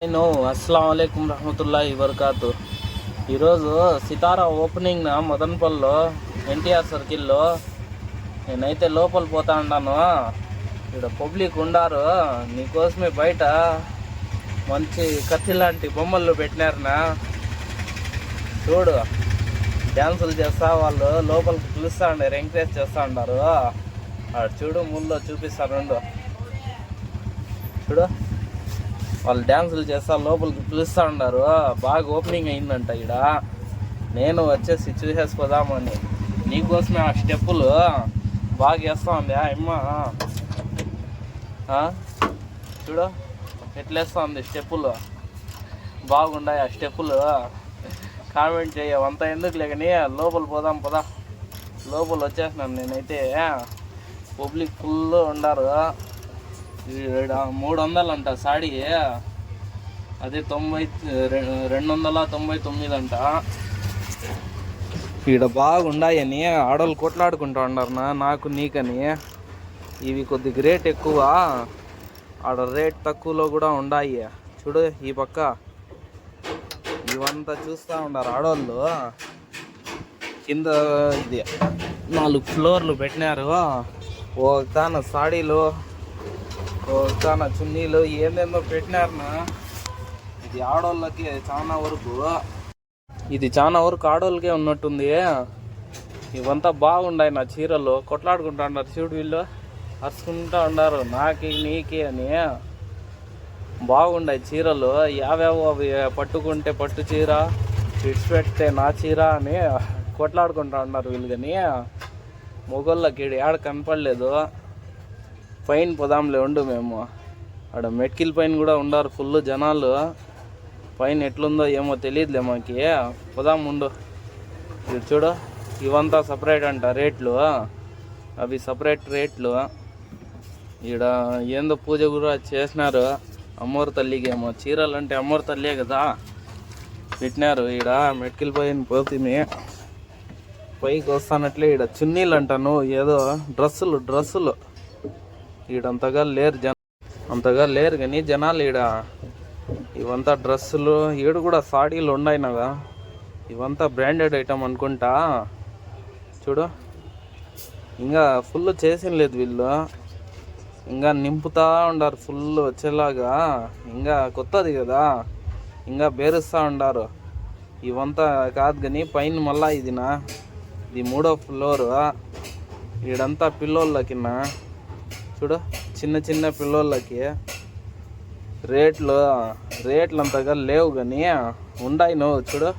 నేను అస్సలం అయికం రహమతుల్లాహి వబర్కాతు. ఈరోజు సితారా ఓపెనింగ్ మదనపల్లిలో ఎన్టీఆర్ సర్కిల్లో నేనైతే లోపల పోతా ఉన్నాను. ఇక్కడ పబ్లిక్ ఉండారు. నీకోసమే బయట మంచి కత్తి లాంటి బొమ్మలు పెట్టినారనా. చూడు, డ్యాన్సులు చేస్తా వాళ్ళు లోపలికి పిలుస్తా ఉండారు, ఎంకరేజ్ చేస్తూ ఉంటారు. చూడు, ముందు చూపిస్తాను. చూడు, వాళ్ళు డ్యాన్సులు చేస్తా లోపలికి పిలుస్తూ ఉన్నారు. బాగా ఓపెనింగ్ అయిందంట ఇక్కడ. నేను వచ్చేసి చూసేసిపోదామని నీకోసమే ఆ స్టెప్పులు బాగా వేస్తూ ఉంది అమ్మ. చూడు ఎట్లేస్తూ ఉంది, స్టెప్పులు బాగున్నాయి. ఆ స్టెప్పులు కామెంట్ చేయవంతా ఎందుకులే కానీ లోపల పోదాం పదా. లోపల వచ్చేసినాను నేనైతే. పబ్లిక్ ఫుల్ ఉండారు. 300 అంట సాడీ, అదే 299 అంట. ఈడ బాగుండాయని ఆడవాళ్ళు కొట్లాడుకుంటా ఉన్నారు నాకు నీకని. ఇవి కొద్దిగా రేట్ ఎక్కువ, ఆడ రేట్ తక్కువలో కూడా ఉన్నాయి. చూడు ఈ పక్క ఇవంతా చూస్తూ ఉన్నారు ఆడవాళ్ళు. కింద ఇది 4 ఫ్లోర్లు పెట్టినారు. ఒక తాన సాడీలు, చాలా చున్నీలు ఏందేందో పెట్టినారనా. ఇది ఆడోళ్ళకి చాలా వరకు ఆడోళ్ళకే ఉన్నట్టుంది. ఇవంతా బాగుండాయి నా చీరలు. కొట్లాడుకుంటా ఉన్నారు చూడు, వీళ్ళు అరుచుకుంటా ఉన్నారు నాకి నీకి అని. బాగుండాయి చీరలు. యావేవో అవి పట్టుకుంటే పట్టు చీర, ఇడ్స్ పెడితే నా చీర అని కొట్లాడుకుంటా ఉన్నారు వీళ్ళు. కానీ మొగోళ్ళకి ఏడ కనపడలేదు. పైన పోదాంలే ఉండు. మేము ఆడ మెట్కిల్ పైన కూడా ఉండారు ఫుల్ జనాలు. పైన ఎట్లుందో ఏమో తెలియదులే మాకి. పోదాం ఉండు. ఇది చూడు, ఇవంతా సపరేట్ అంట రేట్లు. అవి సపరేట్ రేట్లు. ఈడ ఏందో పూజ కూడా చేసినారు అమ్మోరు తల్లికి. ఏమో చీరలు అంటే అమ్మోరు తల్లియే కదా పెట్టినారు. ఈడ మెట్కిల్ పైన పోతుంది. పైకి వస్తానట్లే ఈడ చున్నీలు అంటాను, ఏదో డ్రస్సులు ఈడంతగా లేరు కానీ జనాలు. ఈడ ఇవంతా డ్రెస్సులు, ఈడ కూడా సాడీలు ఉన్నాయినగా. ఇవంతా బ్రాండెడ్ ఐటమ్ అనుకుంటా. చూడు, ఇంకా ఫుల్ చేసినలేదు వీళ్ళు. ఇంకా నింపుతా ఉండారు ఫుల్ వచ్చేలాగా. ఇంకా కొత్తది కదా, ఇంకా బేరుస్తూ ఉండారు. ఇవంతా కాదు కానీ పైన మళ్ళా ఇది 3వ ఫ్లోరు. ఈడంతా పిల్లోళ్ళకిన్నా. చూడు, చిన్న పిల్లోళ్ళకి రేట్లు అంతగా లేవు కానీ ఉన్నాయి. నువ్వు చూడు,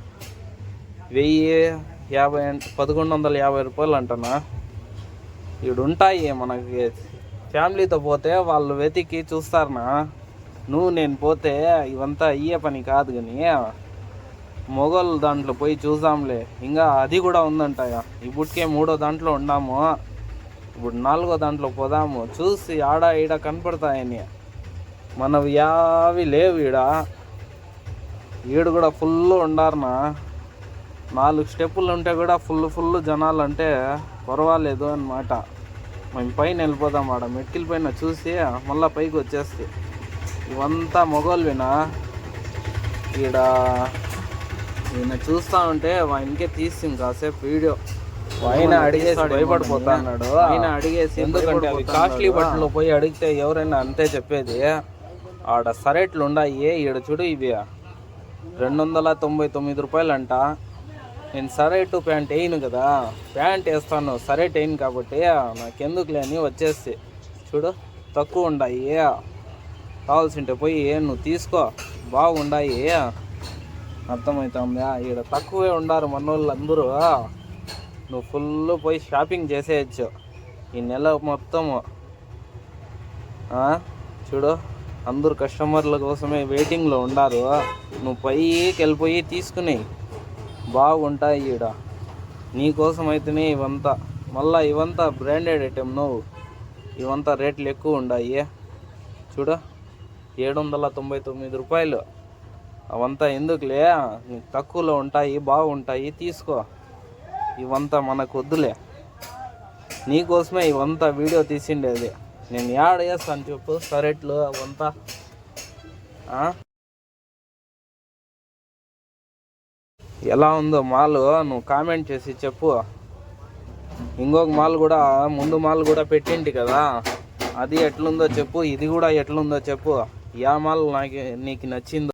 1150 రూపాయలు అంటనా. ఈడుంటాయి. మనకి ఫ్యామిలీతో పోతే వాళ్ళు వెతికి చూస్తారనా. నేను పోతే ఇవంతా అయ్యే పని కాదు కానీ మొగోళ్ళు దాంట్లో పోయి చూద్దాంలే. ఇంకా అది కూడా ఉందంట. ఇప్పటికే 3వ దాంట్లో ఉన్నాము, ఇప్పుడు 4వ దాంట్లో పోదాము. చూసి ఆడ ఈడ కనపడతాయని. మనవి యావి లేవు ఈడ కూడా ఫుల్ ఉండారనా. 4 స్టెప్పులు ఉంటే కూడా ఫుల్ జనాలు అంటే పర్వాలేదు అన్నమాట. మేము పైన వెళ్ళిపోదాం. ఆడ మెట్కిల్ పైన చూసి మళ్ళీ పైకి వచ్చేస్తే ఇవంతా మొగోళ్ళునా. ఈయన చూస్తూ ఉంటే ఆయనకే తీసింది కాసేపు వీడియో. ఆయన అడిగేసి భయపడిపోతా అన్నాడు. ఆయన అడిగేసి, ఎందుకంటే అవి కాస్ట్లీ బట్టలు పోయి అడిగితే ఎవరైనా అంతే చెప్పేది. ఆడ సరేట్లు ఉన్నాయి. ఈడ చూడు, ఇవి 299 రూపాయలు అంట. నేను సరేటు ప్యాంట్ వేయను కదా, ప్యాంట్ వేస్తాను, సరేట్ వేయను కాబట్టి నాకెందుకు లేని వచ్చేసి. చూడు, తక్కువ ఉన్నాయి. కావాల్సింటే పోయి నువ్వు తీసుకో, బాగుండాయి. అర్థమవుతుందా? ఈడ తక్కువే ఉండారు మనోళ్ళు అందరూ. నువ్వు ఫుల్ పోయి షాపింగ్ చేసేయచ్చు ఈ నెల మొత్తము. చూడు, అందరు కస్టమర్ల కోసమే వెయిటింగ్లో ఉండారు. నువ్వు పైకి వెళ్ళిపోయి తీసుకుని బాగుంటాయి ఈడ. నీకోసం అయితేనే ఇవంతా. మళ్ళీ ఇవంతా బ్రాండెడ్ ఐటెం. ఇవంతా రేట్లు ఎక్కువ ఉన్నాయి. చూడు, 799 రూపాయలు. అవంతా ఎందుకులే, నీకు తక్కువలో ఉంటాయి, బాగుంటాయి, తీసుకో. ఇవంతా మనకు వద్దులే. నీకోసమే ఇవంతా వీడియో తీసిండేది. నేను యాడ్ చేస్తాను చెప్పు, సరెట్లు అవంతా. ఎలా ఉందో మాల్ నువ్వు కామెంట్ చేసి చెప్పు. ఇంకొక మాల్ కూడా, ముందు మాల్ కూడా పెట్టింటి కదా, అది ఎట్లుందో చెప్పు, ఇది కూడా ఎట్లుందో చెప్పు. యా మాల్ నీకు నచ్చిందో.